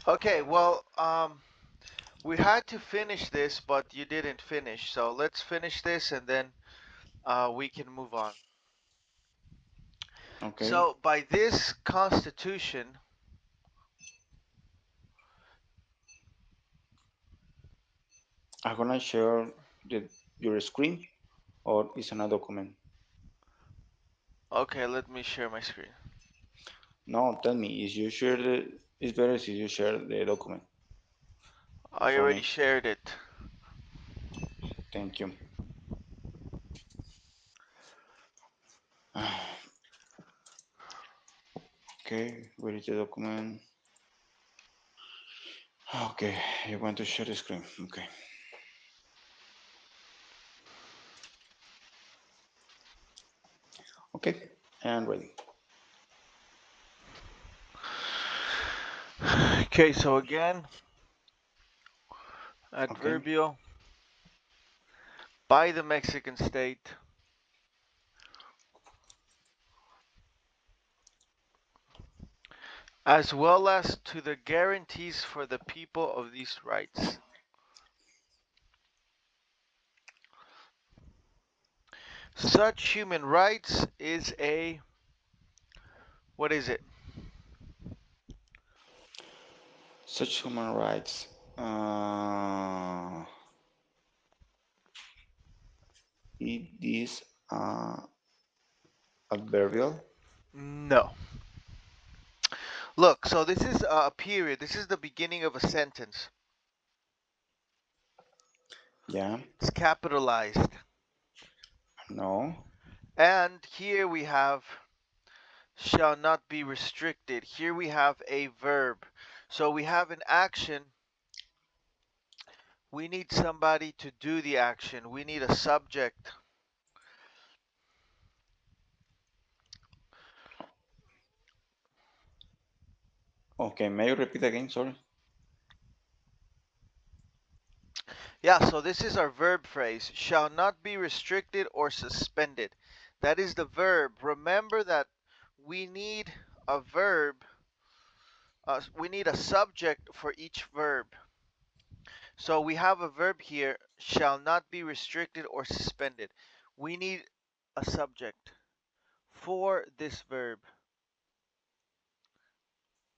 Okay, well, we had to finish this, but you didn't finish. So let's finish this and then we can move on. Okay, So by this constitution, I'm gonna share your screen, or is another document? okay, let me share my screen. No, tell me, is you share it's better if you share the document I for already me. shared it. Thank you. Okay, where is the document? Okay, you want to share the screen. Okay. Okay, and ready. Okay, so again, Okay. adverbial by the Mexican state, as well as to the guarantees for the people of these rights. Such human rights is a, what is it? Such human rights. It is adverbial. No. Look, so this is a period. This is the beginning of a sentence. Yeah. It's capitalized. No. And here we have shall not be restricted. Here we have a verb. So we have an action. We need somebody to do the action. We need a subject. Okay, may you repeat again? Sorry. Yeah, so this is our verb phrase. Shall not be restricted or suspended. That is the verb. Remember that we need a verb. We need a subject for each verb. So we have a verb here, shall not be restricted or suspended. We need a subject for this verb,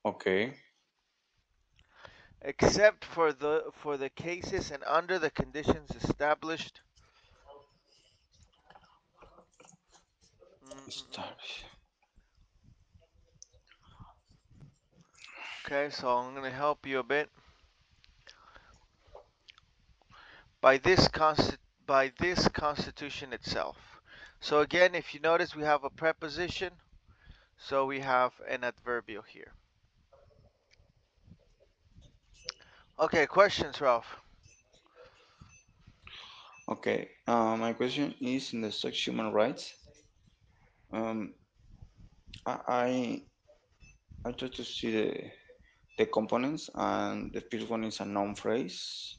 Okay. except for the cases and under the conditions established. Start. Okay, so I'm going to help you a bit. By this constitution itself. So again, if you notice, we have a preposition, so we have an adverbial here. Okay, questions, Ralph? Okay. My question is in the such human rights. Um, I I try to see the components, and the first one is a noun phrase.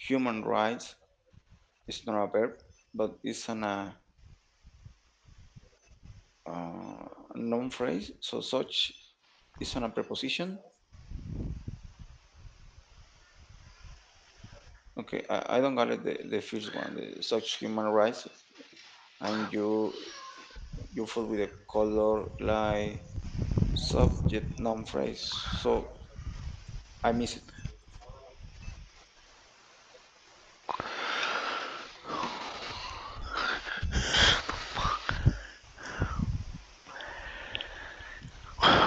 Human rights is not a verb, but it's noun phrase. So such is a preposition. Okay, I don't got it. The first one, the such human rights, and you fill with a color like subject noun phrase. So I miss it.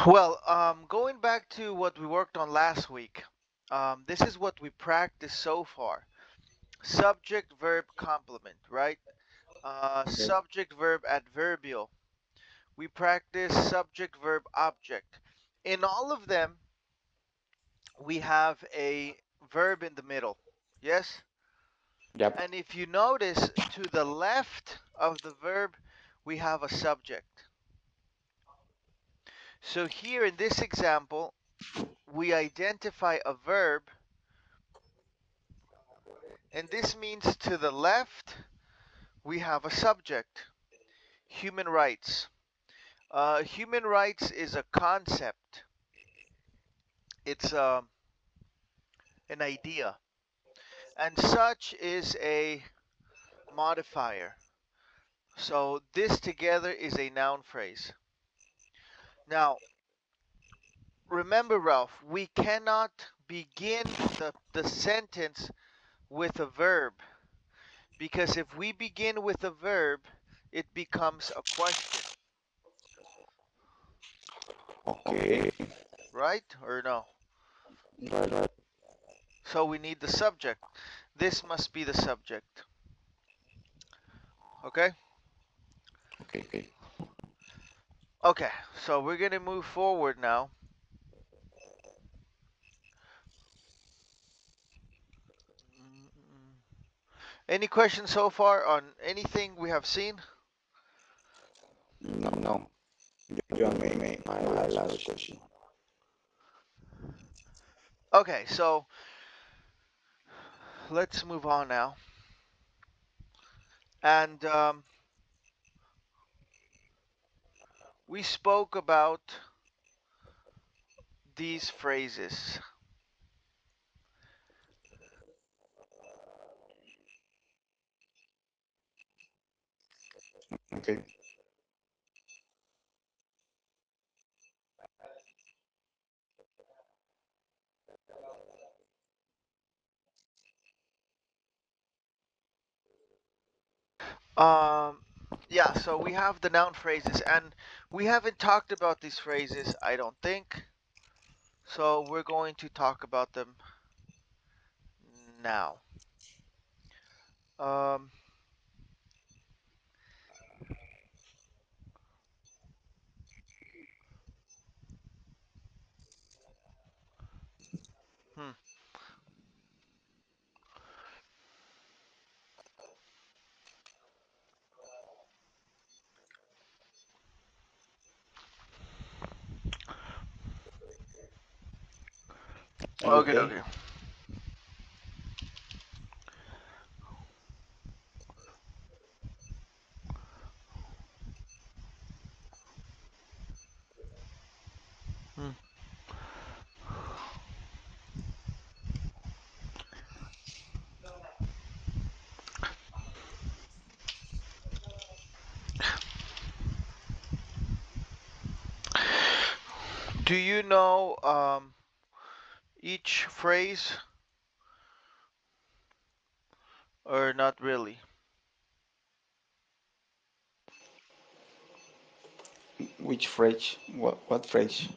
Well, going back to what we worked on last week, this is what we practiced so far. Subject, verb, complement, right? Okay. Subject, verb, adverbial. We practice subject, verb, object. In all of them, we have a verb in the middle. Yes? Yep. And if you notice, to the left of the verb, we have a subject. So here in this example, we identify a verb, and this means to the left, we have a subject, human rights. Human rights is a concept. It's an idea. And such is a modifier. So this together is a noun phrase. Now, remember, Ralph, we cannot begin the sentence with a verb because if we begin with a verb, it becomes a question, Okay. right? Or no? Right. So we need the subject. This must be the subject. Okay? Okay. Okay, so we're going to move forward now. Any questions so far on anything we have seen? No. You may my last question. Okay, so let's move on now. And we spoke about these phrases. Okay. Um, yeah, so we have the noun phrases, and we haven't talked about these phrases, I don't think. So we're going to talk about them now. Um, hmm, Are you okay, okay? okay. Hmm. Do you know each phrase or not really? Which phrase? What phrase?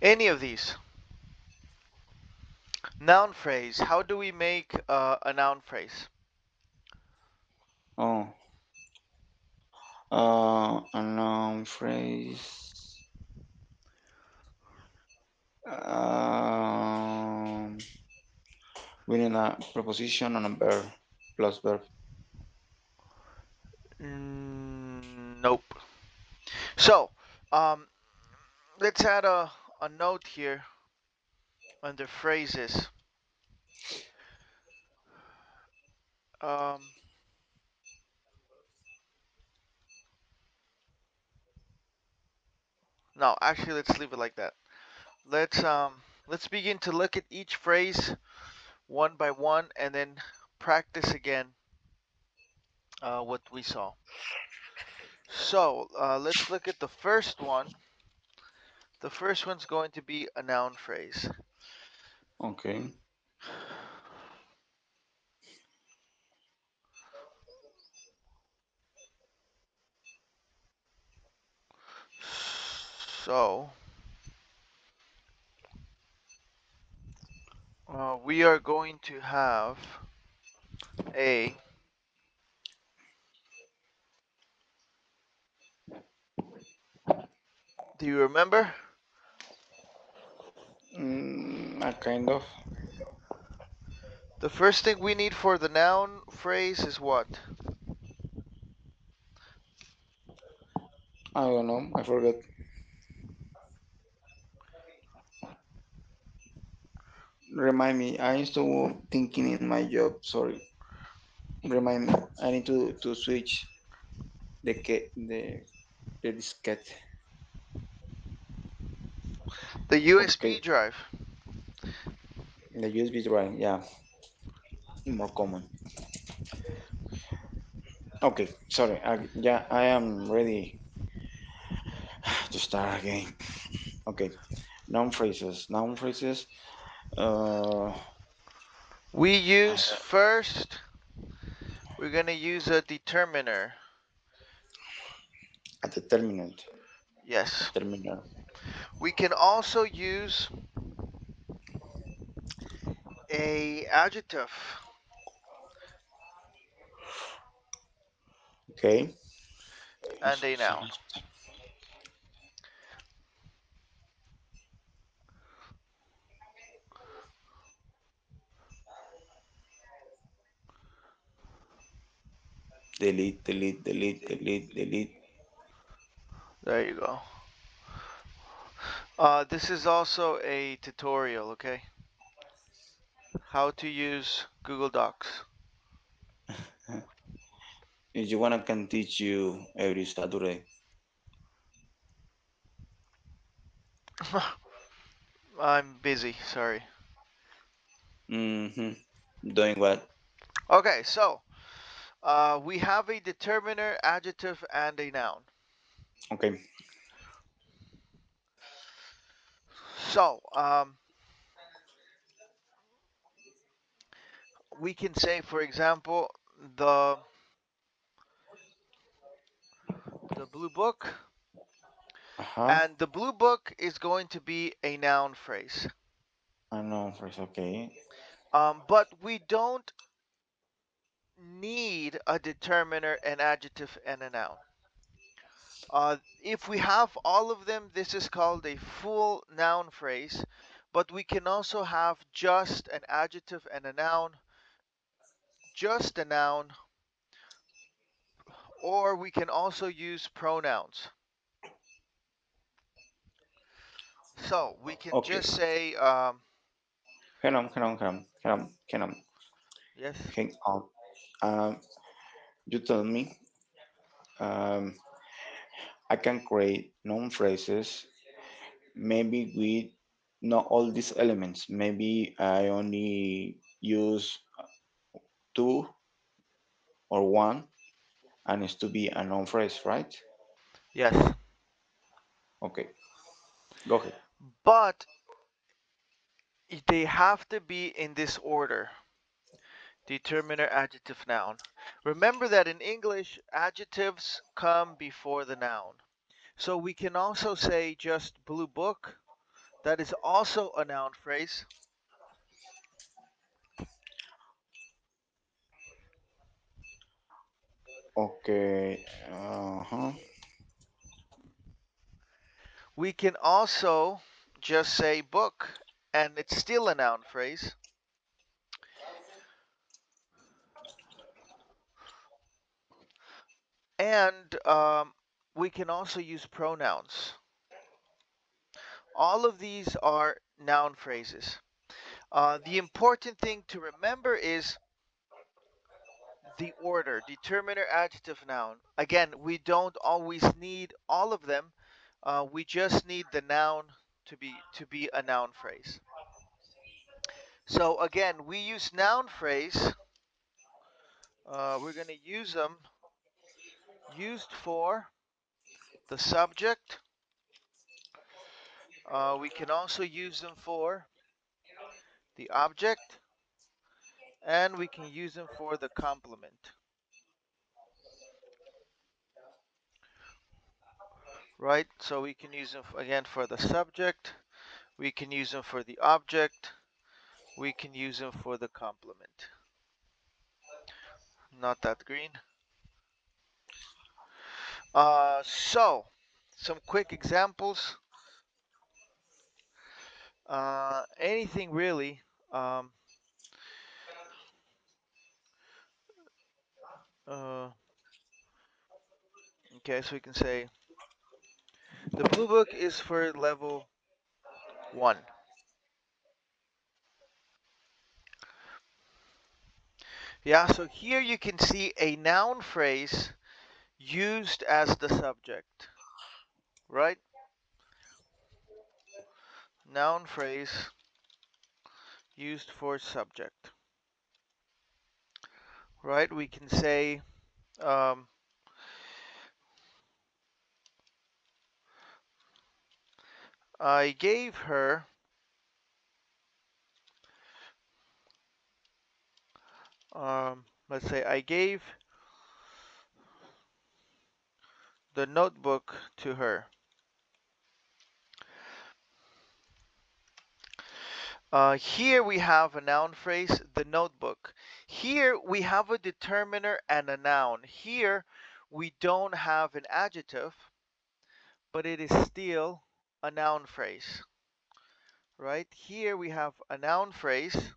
Any of these. Noun phrase. How do we make a noun phrase? Oh, a noun phrase. Um, we need a preposition and a verb plus verb. Nope. So, um, let's add a note here under phrases. Um, no, actually, let's leave it like that. Let's begin to look at each phrase one by one, and then practice again what we saw. So let's look at the first one. The first one's going to be a noun phrase. Okay. So we are going to have a. Do you remember? A kind of. The first thing we need for the noun phrase is what? I don't know. I forget. Remind me. I'm still thinking in my job. Sorry. Remind me. I need to switch. the diskette. The USB Okay, drive. the USB drive. Yeah, more common. Okay, sorry. Yeah, I am ready to start again. Okay, noun phrases. Noun phrases. Uh, We use first, we're going to use a determiner. a determinant. Yes. Determiner. We can also use a adjective Okay. and a noun. Delete, delete, delete, delete, delete. There you go. This is also a tutorial, okay? How to use Google Docs. If you want, I can teach you every Saturday. I'm busy, sorry. Mm-hmm. Doing what? Okay, so we have a determiner, adjective, and a noun. Okay. So we can say, for example, the the blue book, Uh-huh. and the blue book is going to be a noun phrase. I know first. Okay. But we don't need a determiner, an adjective, and a noun. If we have all of them, this is called a full noun phrase, but we can also have just an adjective and a noun, just a noun, or we can also use pronouns. So we can Okay. just say, yes, Hang on. Um, you tell me. Um, I can create noun phrases. Maybe with not all these elements. Maybe I only use two or one, and it's to be a noun phrase, right? yes. Okay. Go ahead. But they have to be in this order: determiner, adjective, noun. Remember that in English, adjectives come before the noun. So we can also say just blue book. That is also a noun phrase. Okay. Uh-huh. We can also just say book, and it's still a noun phrase. And we can also use pronouns. All of these are noun phrases. The important thing to remember is the order: determiner, adjective, noun. Again, we don't always need all of them. We just need the noun to be a noun phrase. So again, we use noun phrase. We're going to use them used for the subject. We can also use them for the object, and we can use them for the complement. Right? So we can use them again for the subject. We can use them for the object. We can use them for the complement. Not that green. So some quick examples. Anything really. Um, uh, okay, so we can say the blue book is for level 1. Yeah, so here you can see a noun phrase used as the subject, right? Noun phrase used for subject, right? We can say, um, I gave her, let's say, I gave the notebook to her. Here we have a noun phrase, the notebook. Here we have a determiner and a noun. Here we don't have an adjective, but it is still a noun phrase, right? Here we have a noun phrase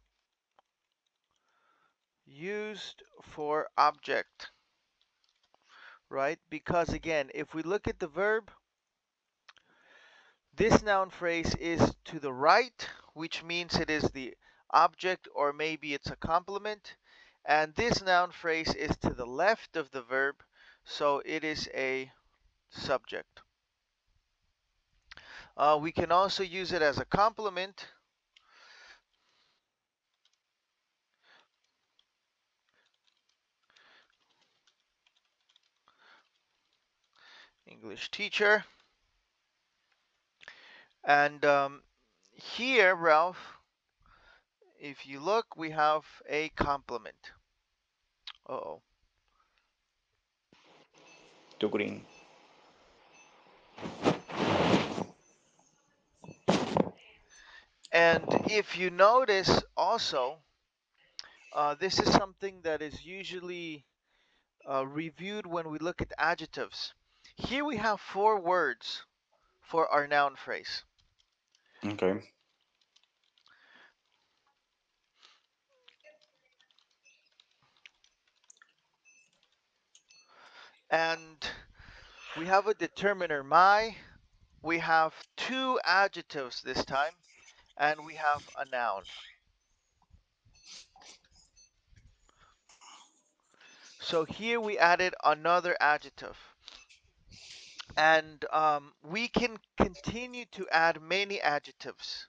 used for object, right? Because again, if we look at the verb, this noun phrase is to the right, which means it is the object or maybe it's a complement. And this noun phrase is to the left of the verb, so it is a subject. We can also use it as a complement. English teacher. And here, Ralph, if you look, we have a complement. Uh-oh. To green. And if you notice also, this is something that is usually reviewed when we look at adjectives. Here we have 4 words for our noun phrase. Okay. And we have a determiner, my. We have 2 adjectives this time, and we have a noun. So here we added another adjective. And we can continue to add many adjectives.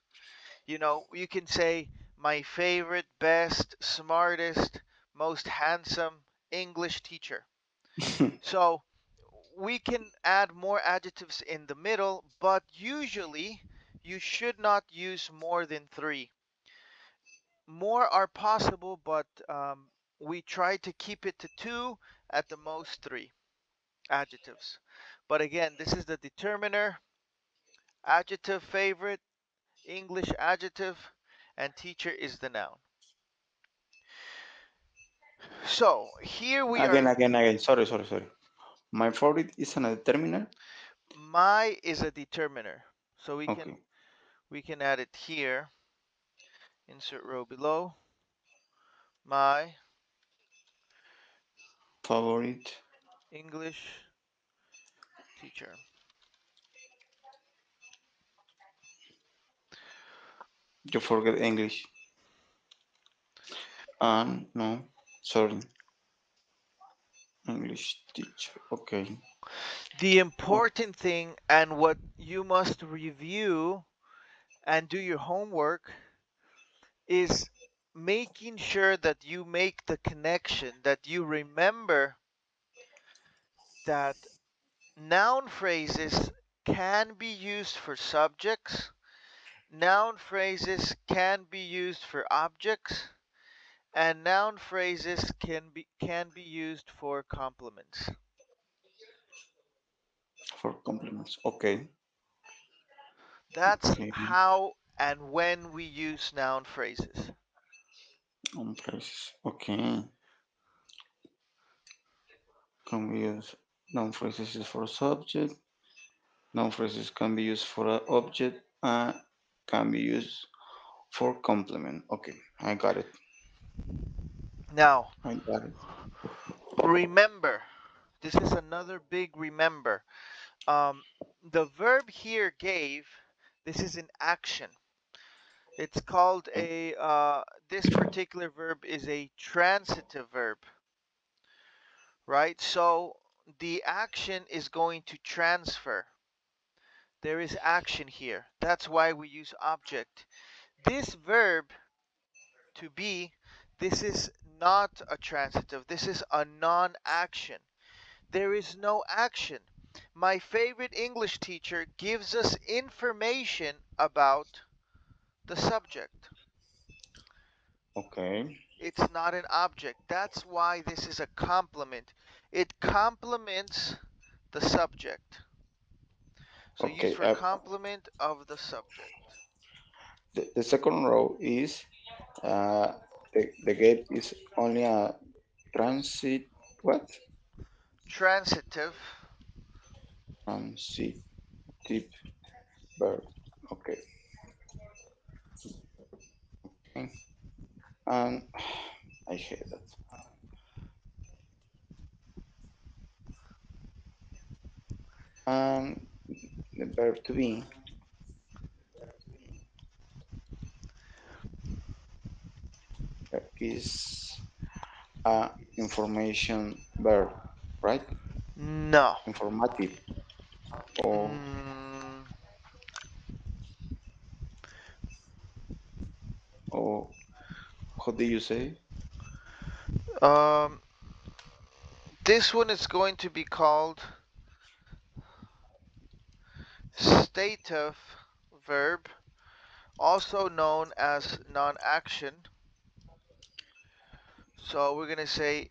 You know, you can say my favorite, best, smartest, most handsome English teacher. So we can add more adjectives in the middle, but usually you should not use more than 3. More are possible, but we try to keep it to 2, at the most 3 adjectives. But again, this is the determiner, adjective favorite, English adjective, and teacher is the noun. So here we are. Again. Sorry. My favorite is an determiner. My is a determiner, so Okay. we can add it here. Insert row below. My Favorite. English teacher. You forget English. And no, sorry. English teacher. Okay. The Oh, important thing and what you must review and do your homework is making sure that you make the connection, that you remember that noun phrases can be used for subjects, noun phrases can be used for objects, and noun phrases can be used for complements. for compliments. Okay. That's Okay. how and when we use noun phrases. On phrases. Okay. Can we use noun phrases is for subject. Noun phrases can be used for an object and can be used for complement. Okay, I got it. Now, I got it. remember, this is another big remember. Um, the verb here gave, this is an action. It's called Okay. this particular verb is a transitive verb, right? So the action is going to transfer. There is action here. That's why we use object. This verb to be, this is not a transitive. This is a non-action. There is no action. My favorite English teacher gives us information about the subject. Okay. It's not an object. That's why this is a complement. It complements the subject. So use Okay. for complement of the subject. The second row is uh, the get is only a transit what? Transitive. Transitive verb. Okay. Okay. And I hate that. And the verb to be is a information verb, right? No. Informative. Or Mm, or how do you say? um, this one is going to be called stative verb, also known as non-action. So we're going to say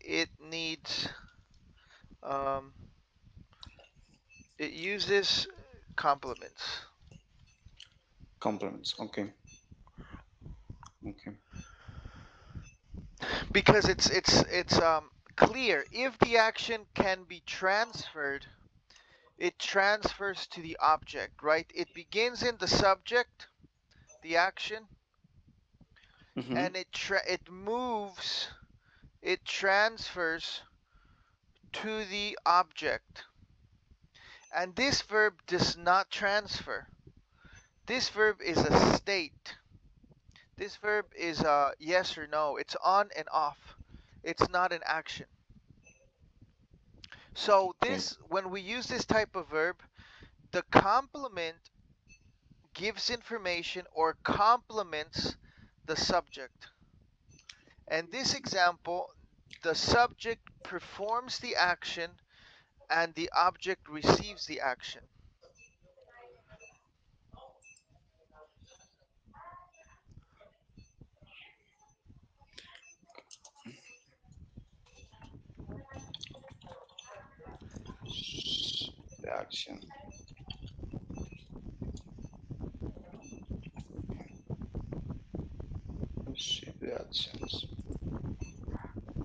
um, it uses complements Compliments. Okay. Okay. because it's clear. If the action can be transferred, it transfers to the object, right? It begins in the subject, the action, Mm-hmm. and it moves, it transfers to the object. And this verb does not transfer. This verb is a state. This verb is a yes or no. It's on and off. It's not an action. So Okay. this, when we use this type of verb, the complement gives information or complements the subject. And this example, the subject performs the action and the object receives the action. The action. See the actions.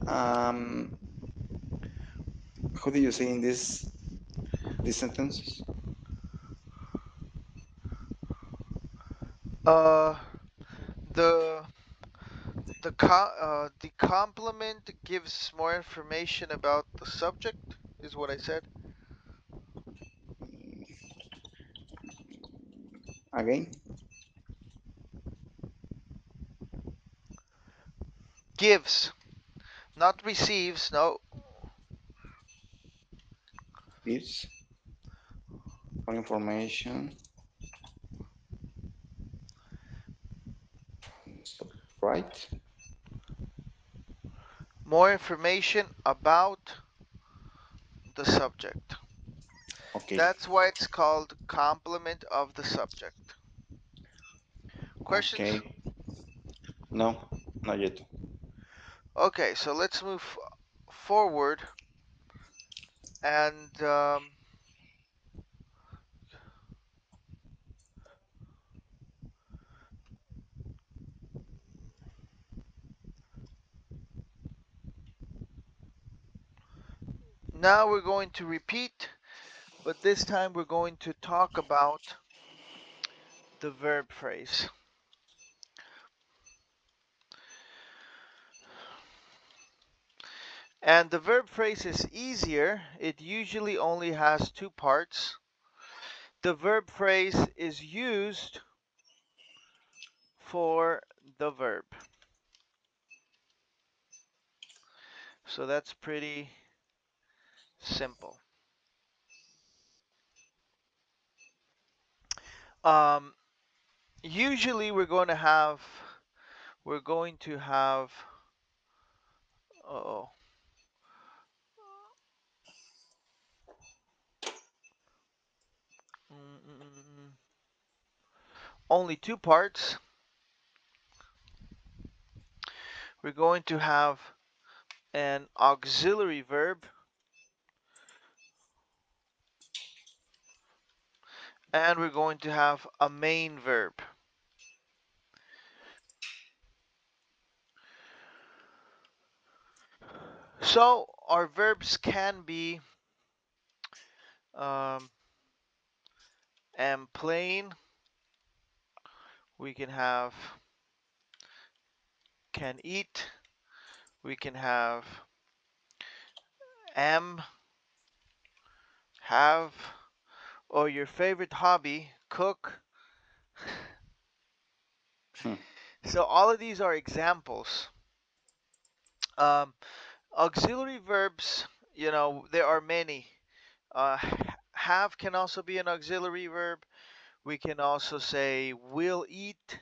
Um, how do you say in this sentences? Uh, the the complement gives more information about the subject, is what I said. Again, Gives, not receives. No, gives more information. Right? more information about the subject. Okay. That's why it's called complement of the subject. Questions? Okay. No, not yet. Okay, so let's move forward and now we're going to repeat, but this time we're going to talk about the verb phrase. And the verb phrase is easier. It usually only has two parts. The verb phrase is used for the verb. So that's pretty simple. Um, Usually we're going to have oh only two parts. We're going to have an auxiliary verb and we're going to have a main verb. So our verbs can be um, am plain. We can have can eat. We can have am, have, or your favorite hobby, cook. Hmm. So all of these are examples. Um, Auxiliary verbs, there are many. Uh, have can also be an auxiliary verb. We can also say will eat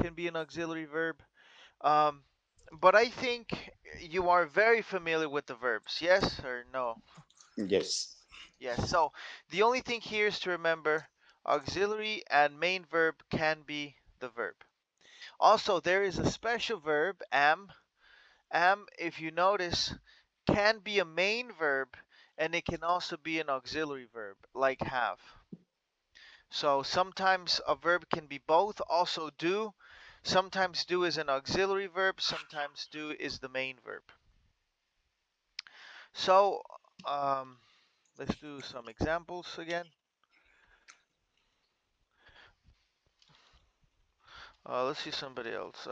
can be an auxiliary verb. Um, but I think you are very familiar with the verbs, yes or no? Yes. Yes. So the only thing here is to remember auxiliary and main verb can be the verb. Also, there is a special verb, am. Am, if you notice, can be a main verb and it can also be an auxiliary verb, like have. So sometimes a verb can be both. Also, do. Sometimes do is an auxiliary verb, sometimes do is the main verb. So um, let's do some examples again. Let's see somebody else.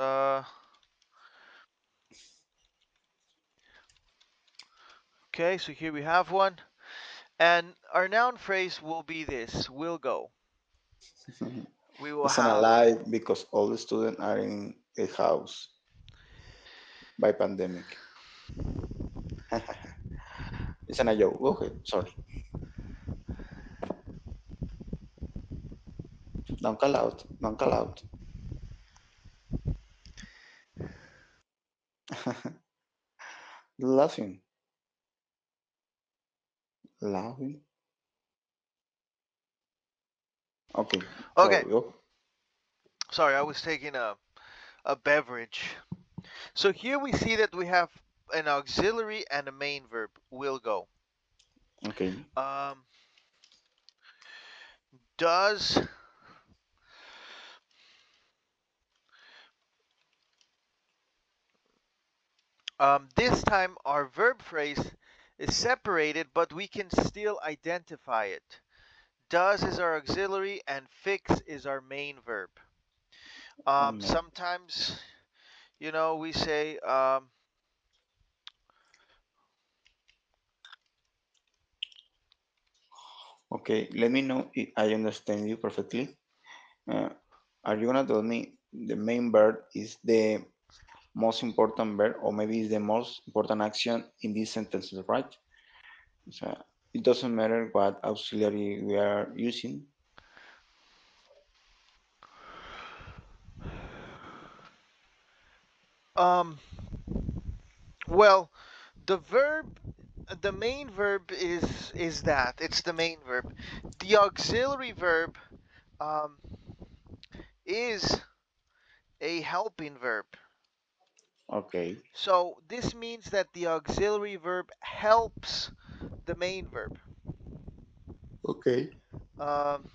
Okay, so here we have one. And our noun phrase will be this, will go. We will It's an have, alive because all the students are in a house by pandemic. It's an a joke. Okay, sorry. Don't call out. Don't call out. Laughing. Laughing. Okay, okay, sorry. Oh, sorry, I was taking a beverage. So here we see that we have an auxiliary and a main verb, will go. okay. Um, does this time our verb phrase is separated, but we can still identify it. Does is our auxiliary and fix is our main verb. Oh no. Sometimes, we say, Okay, let me know if I understand you perfectly. Uh, are you gonna tell me the main verb is the most important verb, or maybe is the most important action in these sentences, right? So it doesn't matter what auxiliary we are using. um, well, the verb, the main verb is that it's the main verb. The auxiliary verb um, is a helping verb. Okay, So this means that the auxiliary verb helps the main verb. okay, Um,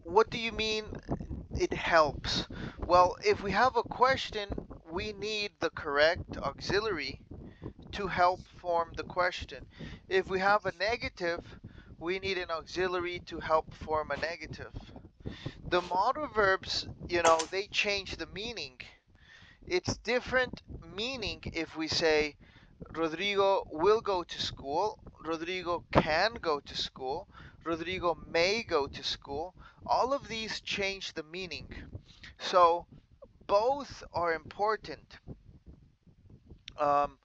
what do you mean it helps? Well, if we have a question, we need the correct auxiliary to help form the question. If we have a negative, we need an auxiliary to help form a negative. The modal verbs, they change the meaning. It's different meaning if we say Rodrigo will go to school, Rodrigo can go to school, Rodrigo may go to school. All of these change the meaning. So both are important. Um,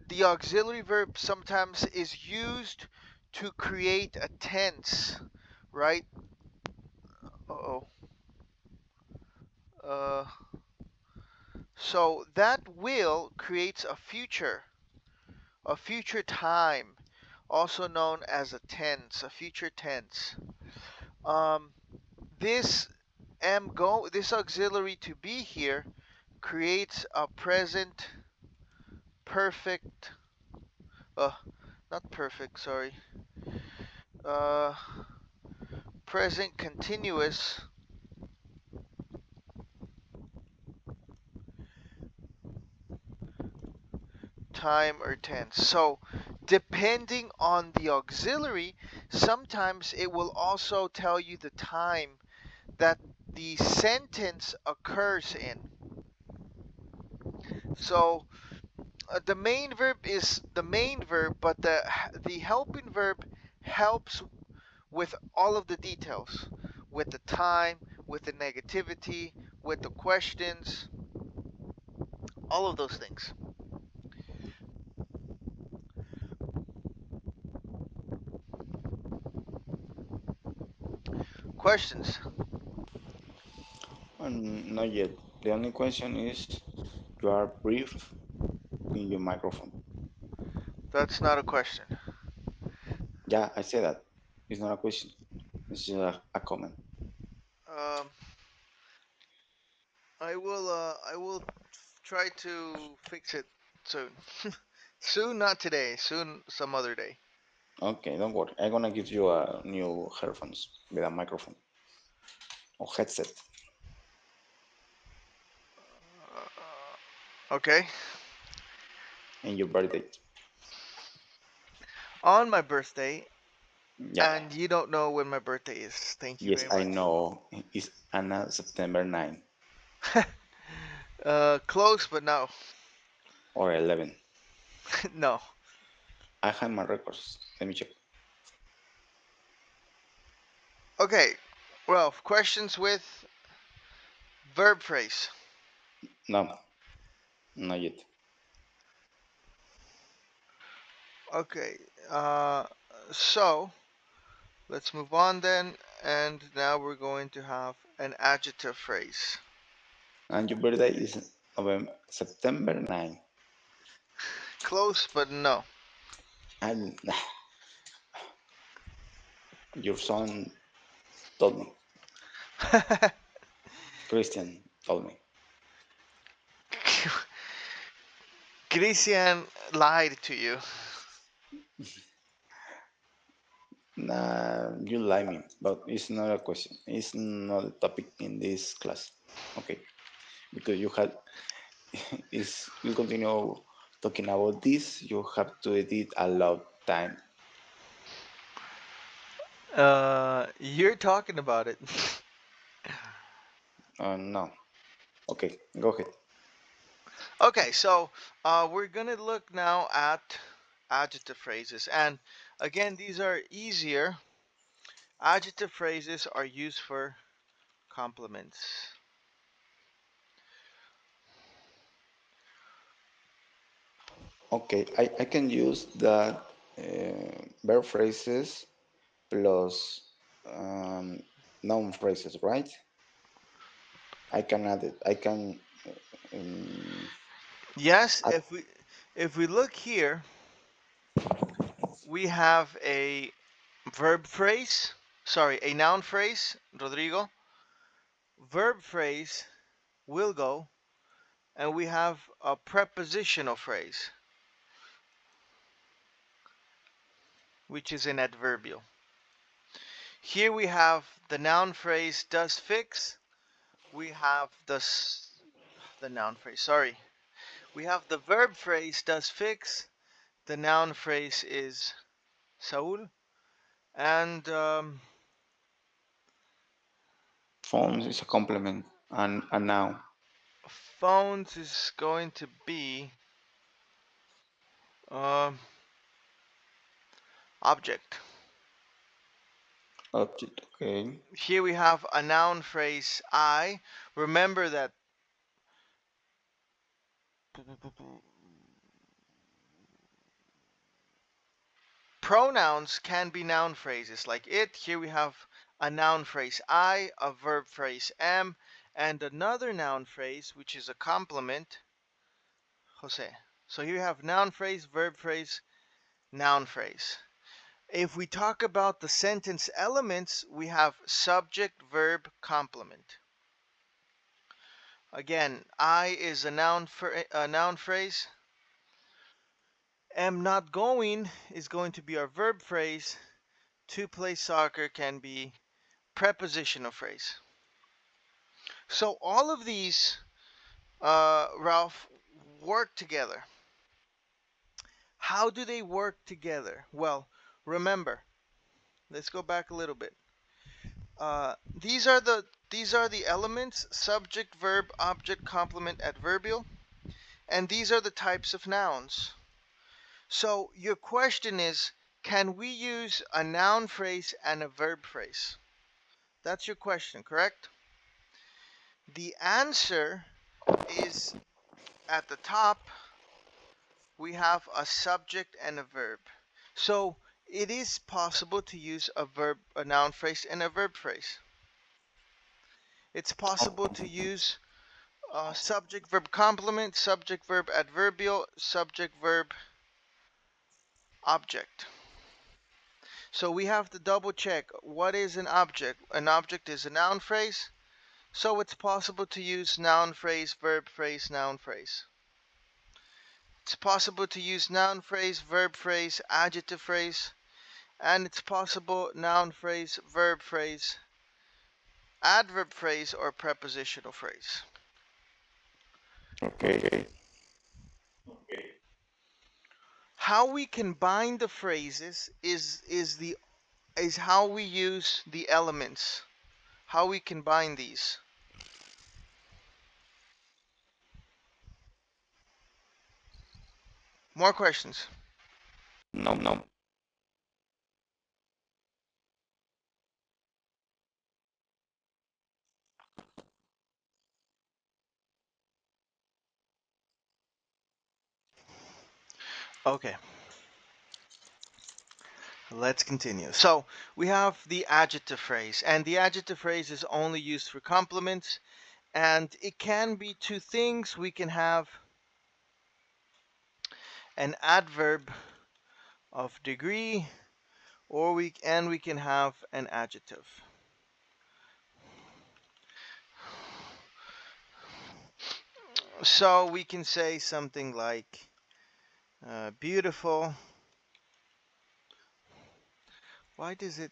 the auxiliary verb sometimes is used to create a tense, right? Uh-oh. Uh, so that will creates a future time, also known as a tense, a future tense. Um, this this auxiliary to be here creates a present perfect, uh, not perfect, sorry, uh, present continuous time or tense. So, depending on the auxiliary, sometimes it will also tell you the time that the sentence occurs in. So, the main verb is the main verb, but the helping verb helps with all of the details, with the time, with the negativity, with the questions, all of those things. Questions? Not yet. The only question is you are brief in your microphone. That's not a question. Yeah, I say that. It's not a question. It's just a comment. Um, I will try to fix it soon. Soon, not today. Soon, some other day. Okay, don't worry. I'm gonna give you a new headphones with a microphone or headset Okay. in your birthday. On my birthday, Yeah, and you don't know when my birthday is. Thank you yes, very I much. know. It's Anna September 9 Close, but no. or 11. No. I have my records. Let me check. Okay. Well, questions with verb phrase. No, not yet. Okay. So let's move on then. And now we're going to have an adjective phrase. And your birthday is September 9. Close, but no. And your son told me. Christian told me. Christian lied to you. Nah, you lie me, but it's not a question. It's not a topic in this class. Okay, because you had is we continue talking about this. You have to edit a lot time. You're talking about it. No. Okay, go ahead. Okay, so we're gonna look now at adjective phrases, and again, these are easier. Adjective phrases are used for compliments. Okay, I can use that verb phrases plus noun phrases, right? I can add it. I can um, Yes, add if we look here, we have a verb phrase, sorry, a noun phrase, Rodrigo, verb phrase, will go, and we have a prepositional phrase, which is an adverbial. Here we have the noun phrase does fix. We have the noun phrase, sorry. We have the verb phrase does fix. The noun phrase is Saul. And phones is a complement and a noun. phones is going to be um, object. Object. Okay. Here we have a noun phrase I. Remember that Pronouns can be noun phrases like it. Here we have a noun phrase I, a verb phrase am, and another noun phrase which is a complement, Jose. So here you have noun phrase, verb phrase, noun phrase. If we talk about the sentence elements, we have subject, verb, complement. Again, I is a noun phrase. Am not going is going to be our verb phrase. To play soccer can be prepositional phrase. So all of these, Ralph, work together. How do they work together? Well, remember, let's go back a little bit. These are the elements: subject, verb, object, complement, adverbial, and these are the types of nouns. So your question is, can we use a noun phrase and a verb phrase? That's your question, correct? The answer is at the top. We have a subject and a verb. So it is possible to use a noun phrase and a verb phrase. It's possible to use subject verb complement, subject verb adverbial, subject verb object. So we have to double check what is an object. An object is a noun phrase, so it's possible to use noun phrase, verb phrase, noun phrase. It's possible to use noun phrase, verb phrase, adjective phrase, and it's possible noun phrase, verb phrase, adverb phrase, or prepositional phrase. Okay. How we combine the phrases is how we use the elements. How we combine these. More questions? No. Okay. Let's continue. So we have the adjective phrase, and the adjective phrase is only used for compliments, and it can be two things. We can have an adverb of degree, or we can have an adjective. So we can say something like beautiful. Why does it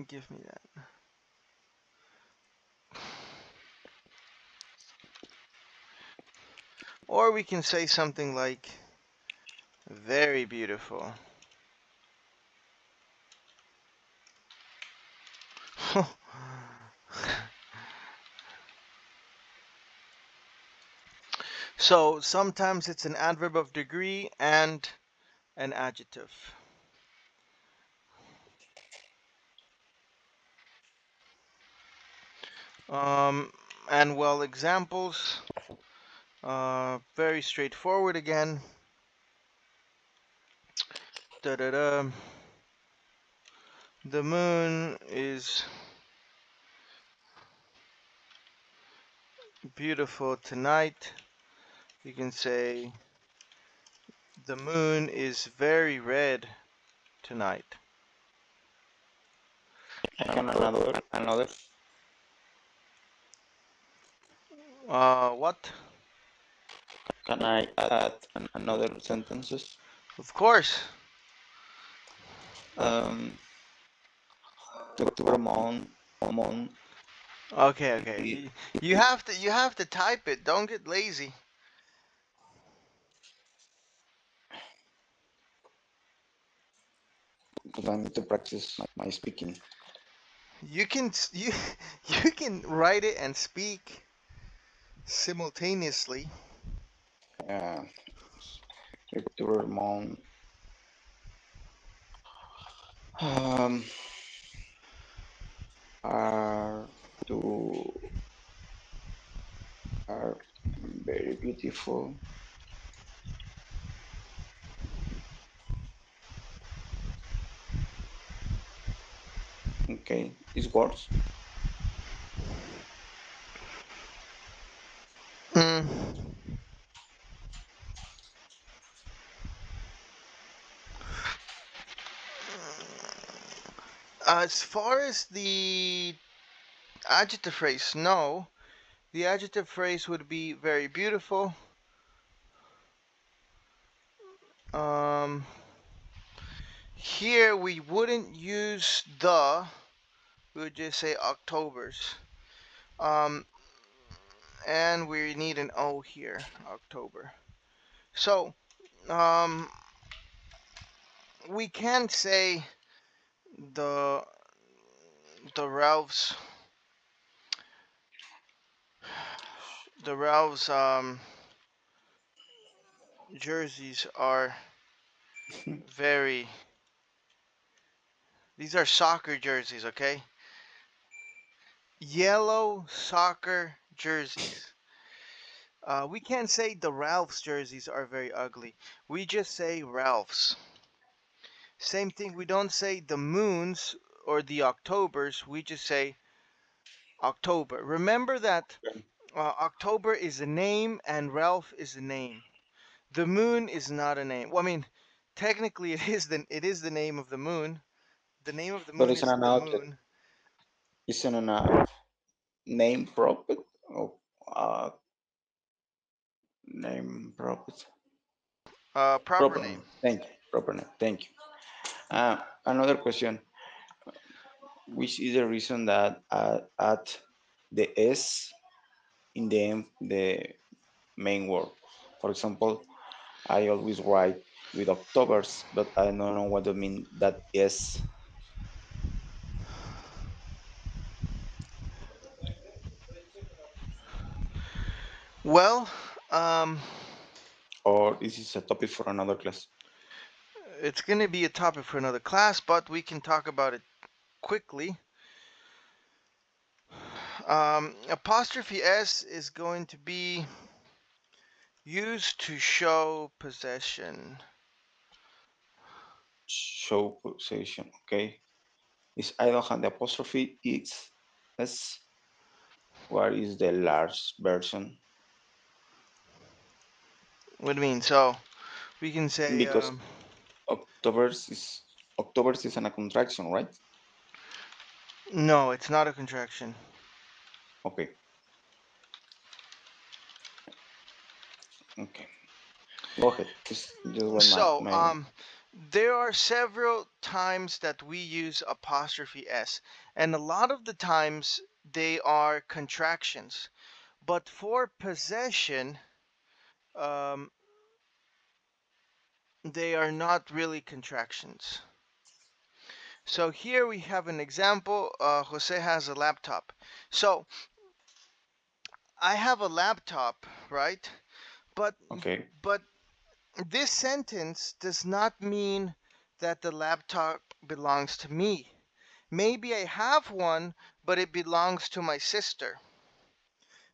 give me that? Or we can say something like very beautiful. So sometimes it's an adverb of degree and an adjective. And well, examples, very straightforward again. Da da da. The moon is beautiful tonight. You can say the moon is very red tonight. And another. What? Can I add another sentences? Of course. Um, to Ramon. Okay. You have to type it. Don't get lazy. Because I need to practice my speaking. You can you can write it and speak simultaneously. To Ramon. Um, are to are very beautiful. Okay, it's words. Mm. As far as the adjective phrase, no. The adjective phrase would be very beautiful. Um, Here we wouldn't use the, we would just say Octobers. Um, and we need an O here, October. So, um, we can say the Ralph's jerseys are very. These are soccer jerseys, okay? Yellow soccer jerseys. We can't say the Ralph's jerseys are very ugly. We just say Ralph's. Same thing, we don't say the moons or the Octobers, we just say October. Remember that Okay. October is a name and Ralph is a name. The moon is not a name. Well, I mean, technically it is the name of the moon. The name of the But moon is the moon. it's an name proper or uh, name proper. Proper Proper name. name. Thank you. Proper name. Thank you. Another question. Which is the reason that at the S in the end, the main word? For example, I always write with Octobers, but I don't know what I mean that S, Well, um, or this is a topic for another class. it's going to be a topic for another class, but we can talk about it quickly. Apostrophe S is going to be used to show possession. Show possession. Okay. Is I don't have the apostrophe. It's S. What is the large version? What do you mean? So we can say, Because October's is October's is an a contraction, right? no, it's not a contraction. Okay. Okay. Go ahead. Just what So, my there are several times that we use apostrophe S, and a lot of the times they are contractions. But for possession, um, they are not really contractions. So here we have an example. Jose has a laptop. So I have a laptop, right? But okay. but this sentence does not mean that the laptop belongs to me. Maybe I have one, but it belongs to my sister.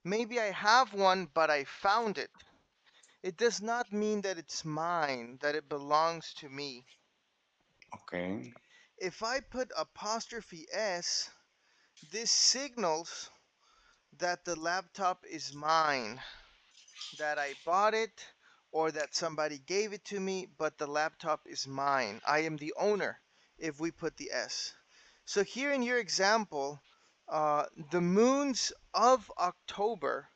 Maybe I have one, but I found it. It does not mean that it's mine, that it belongs to me. Okay. If I put apostrophe S, this signals that the laptop is mine, that I bought it or that somebody gave it to me, but the laptop is mine. I am the owner if we put the S. So here in your example, the moons of October,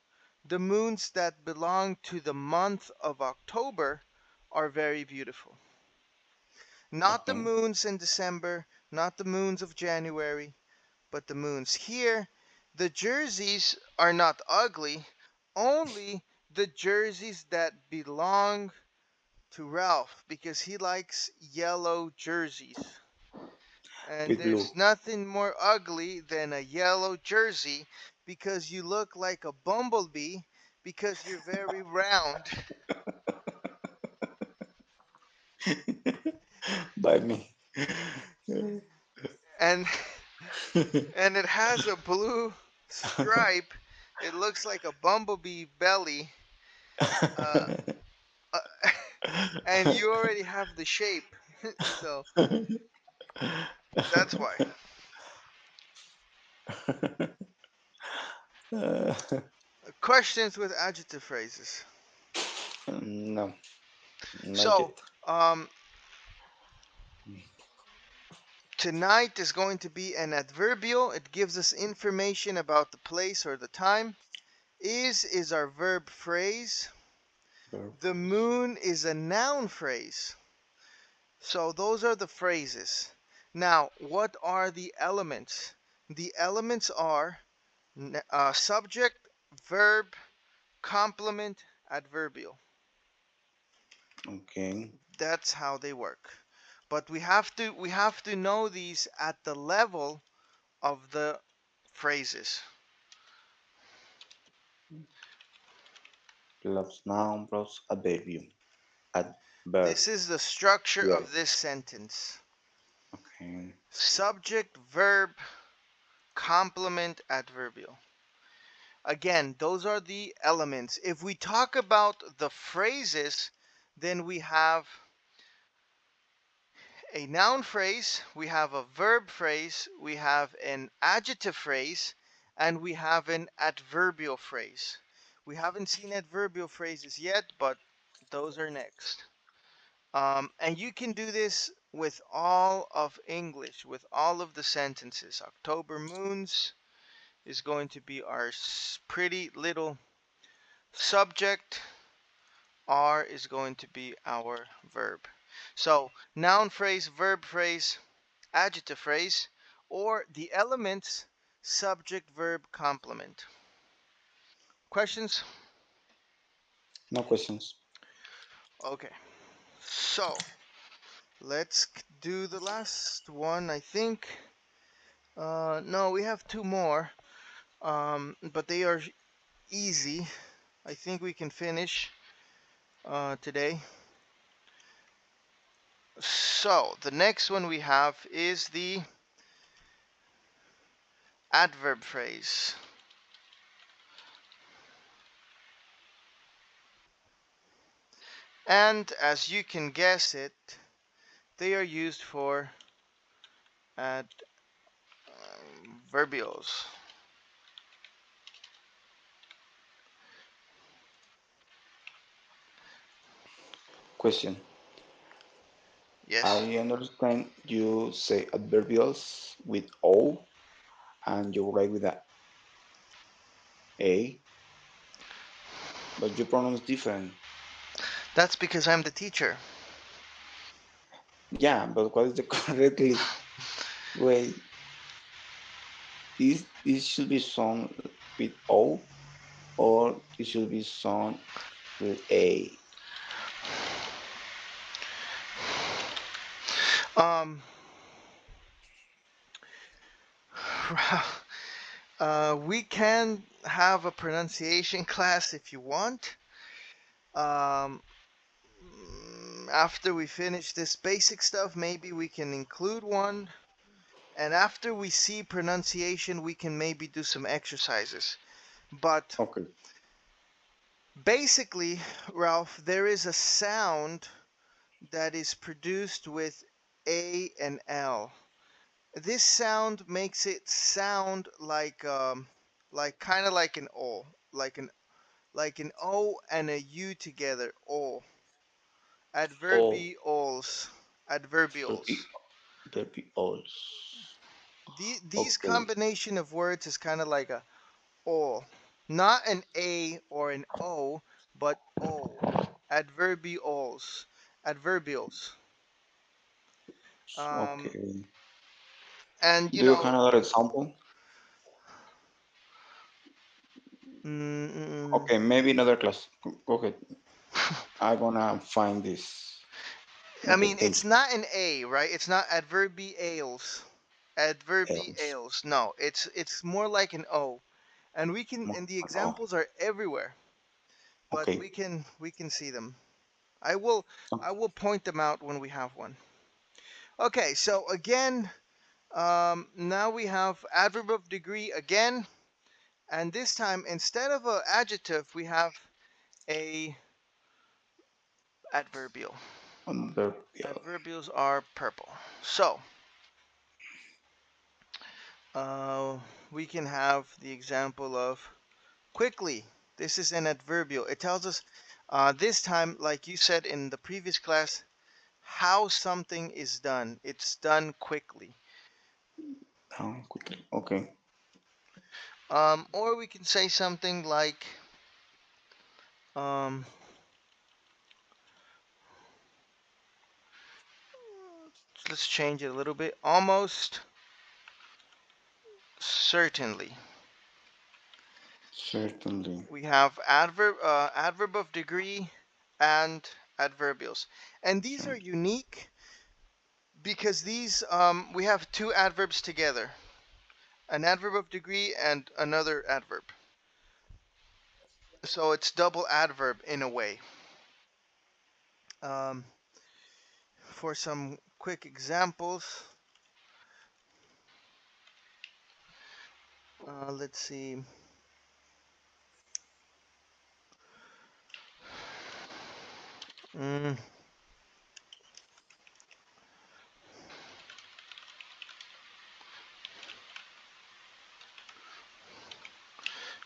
the moons that belong to the month of October, are very beautiful. Not the Okay. moons in December, not the moons of January, but the moons. Here, the jerseys are not ugly, only the jerseys that belong to Ralph because he likes yellow jerseys. And With blue. there's nothing more ugly than a yellow jersey because you look like a bumblebee because you're very round. By me. And and it has a blue stripe. It looks like a bumblebee belly. Uh, uh, and you already have the shape. So that's why. Uh, Questions with adjective phrases. no, not So, yet. um, tonight is going to be an adverbial. It gives us information about the place or the time. Is our verb phrase. Verb The phrase. moon is a noun phrase. So those are the phrases. Now, what are the elements? The elements are subject, verb, complement, adverbial. Okay. That's how they work. But we have to know these at the level of the phrases. Plus noun plus adverbium. Adverb. This is the structure Yeah. of this sentence. Okay. Subject, verb, complement, adverbial. Again, those are the elements. If we talk about the phrases, then we have a noun phrase, we have a verb phrase, we have an adjective phrase, and we have an adverbial phrase. We haven't seen adverbial phrases yet, but those are next. And you can do this with all of English, with all of the sentences. October moons is going to be our pretty little subject. R is going to be our verb. So, noun phrase, verb phrase, adjective phrase, or the elements subject, verb, complement. Questions? No questions. Okay. So, let's do the last one, I think. No, we have two more, but they are easy. I think we can finish today. So, the next one we have is the adverb phrase. And as you can guess it, they are used for adverbials. Question. Yes, I understand you say adverbials with O and you write with A, but you pronounce different. that's because I'm the teacher. Yeah, but what is the correctly way? Is it should be sung with O or it should be sung with A? Um, we can have a pronunciation class if you want. Um, after we finish this basic stuff, maybe we can include one. And after we see pronunciation, we can maybe do some exercises. But Okay. basically, Ralph, there is a sound that is produced with A and L. This sound makes it sound like kind of like an O, like an O and a U together. O. O Adverbials. will be Adverbials. will be all. These Okay. combination of words is kind of like a O, not an A or an O, but O. Adverbials. Adverbials. Um, Okay. and Do you have another example? mm, mm, Okay, maybe another class. Go ahead. I'm gonna find this. I Okay, mean, thank it's you. not an A, right? It's not adverbials. Else. Adverbials. No, it's more like an O. And we can, and the Oh, examples are everywhere, but okay. we can see them. I will Okay. I will point them out when we have one. Okay, so again, now we have adverb of degree again, and this time instead of an adjective, we have a adverbial. Adverbial. Adverbials are purple. So, uh, we can have the example of quickly. This is an adverbial. It tells us this time, like you said in the previous class, how something is done. It's done quickly. Down quickly. Okay. Or we can say something like, um, let's change it a little bit. Almost certainly. Certainly. We have adverb of degree, and adverbials, and these are Cer- unique because these we have two adverbs together, an adverb of degree and another adverb. So it's double adverb in a way. Um, for some quick examples, let's see. Mm,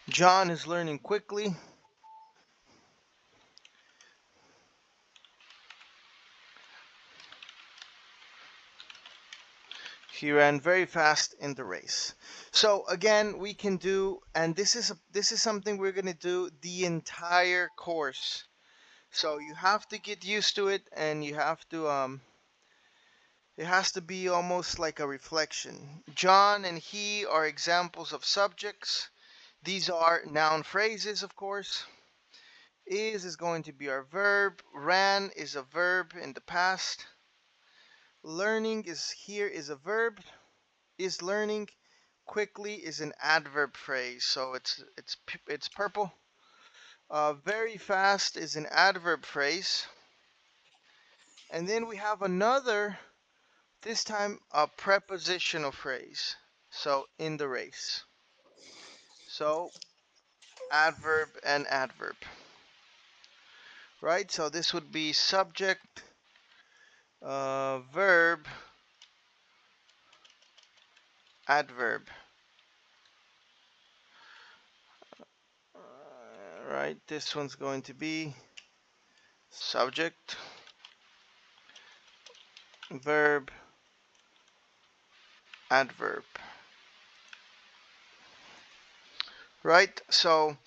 John is learning quickly. He ran very fast in the race. So again, we can do, and this is something we're gonna do the entire course. So you have to get used to it, and you have to it has to be almost like a reflection. John and he are examples of subjects. These are noun phrases, of course. Is going to be our verb. Ran is a verb in the past. Learning is a verb. Is learning quickly is an adverb phrase, so it's purple. Very fast is an adverb phrase, and then we have another, this time a prepositional phrase. So in the race. So adverb and adverb, right? So this would be subject, verb, adverb. Right, this one's going to be subject, verb, adverb. Right, so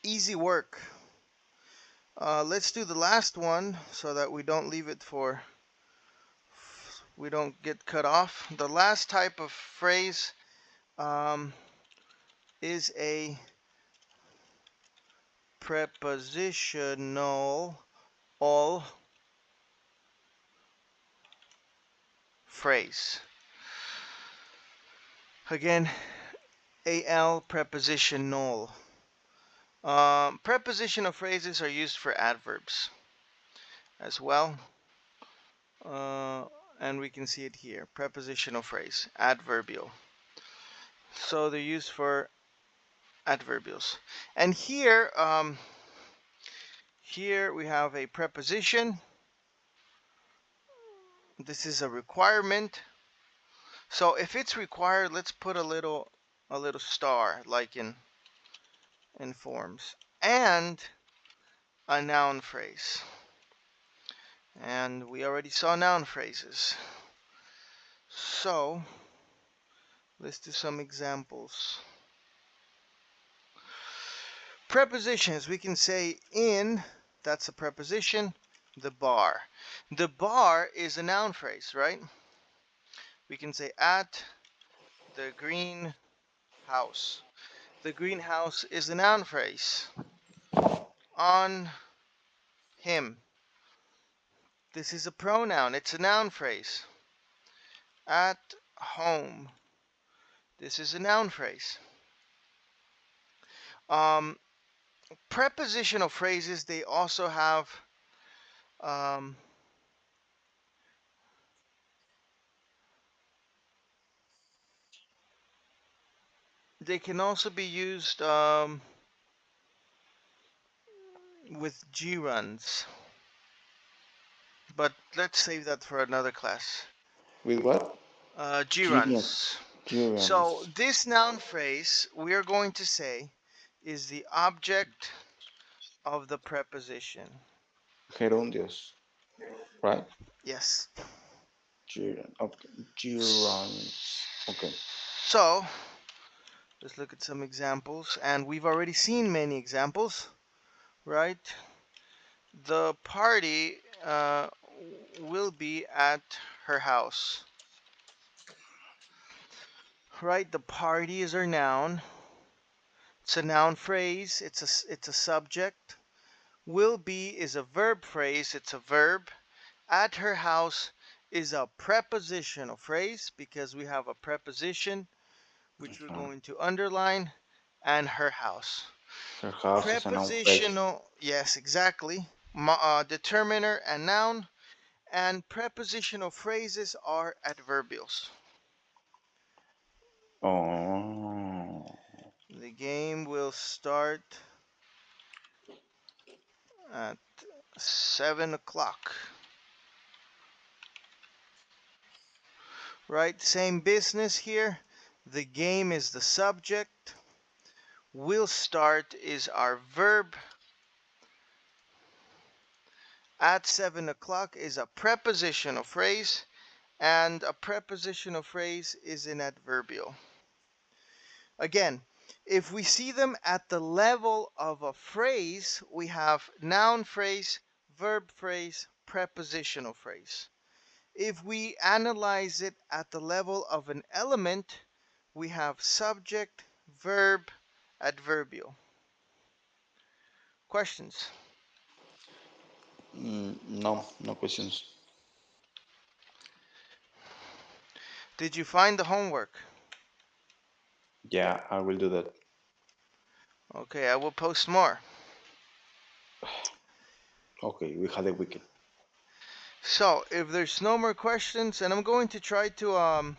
easy work. Let's do the last one so that we don't get cut off. The last type of phrase um, is a prepositional all phrase. Again, al prepositional. Prepositional phrases are used for adverbs as well. And we can see it here. Prepositional phrase, adverbial. So they're used for adverbials. And here we have a preposition. This is a requirement. So if it's required, let's put a little star, like in forms. And a noun phrase. And we already saw noun phrases. So let's do some examples. Prepositions, we can say in, that's a preposition, the bar. The bar is a noun phrase, right? We can say at the green house. The greenhouse is a noun phrase. On him. This is a pronoun, it's a noun phrase. At home. This is a noun phrase. Prepositional phrases, they also have they can also be used with gerunds, but let's save that for another class. With what? Genius. Gerunds. So Gerunds. this noun phrase we are going to say is the object of the preposition. Gerundios, right? Yes. Okay. Gerunds. Okay. So let's look at some examples, and we've already seen many examples, right? The party will be at her house, right? The party is our noun. It's a noun phrase. It's a subject. Will be is a verb phrase. It's a verb. At her house is a prepositional phrase because we have a preposition which we're Uh, going to underline, and her house. Her house is a noun phrase. Prepositional, yes, exactly. Determiner and noun, and prepositional phrases are adverbials. Oh. The game will start at 7 o'clock. Right? Same business here. The game is the subject. Will start is our verb. At 7 o'clock is a prepositional phrase, and a prepositional phrase is an adverbial. Again, if we see them at the level of a phrase, we have noun phrase, verb phrase, prepositional phrase. If we analyze it at the level of an element, we have subject, verb, adverbial. Questions? No, no questions. Did you find the homework? Yeah, I will do that. Okay, I will post more. Okay, we had a weekend. So, if there's no more questions, and I'm going to try to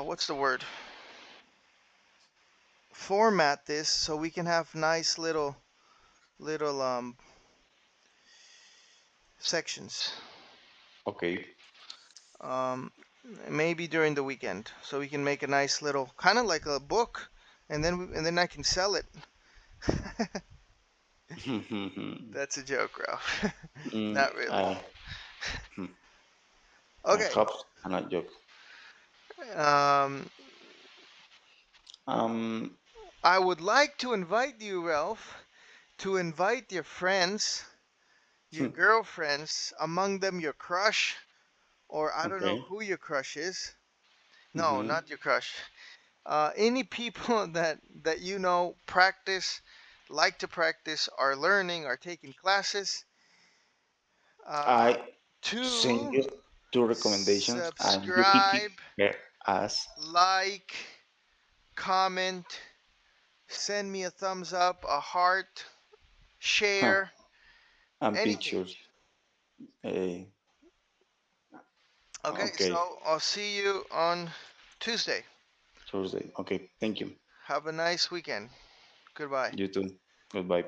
what's the word? Format this so we can have nice little sections. Okay. Um, Maybe during the weekend, so we can make a nice little, kind of like a book, and then I can sell it. That's a joke, Ralph. mm, Not really. I, hmm, I Okay. hope and I joke. Um, Um, I would like to invite you, Ralph, to invite your friends, your girlfriends, among them your crush, or I don't know okay. who your crush is. No, Mm-hmm. not your crush. Any people that you know practice, like to practice, are learning, are taking classes, uh, I send to you two recommendations and you pick subscribe, her as like, comment, send me a thumbs up, a heart, share, and anything. pictures. Eh, Okay, okay, so I'll see you on Tuesday. Thursday. Okay, thank you. Have a nice weekend. Goodbye. You too. Goodbye.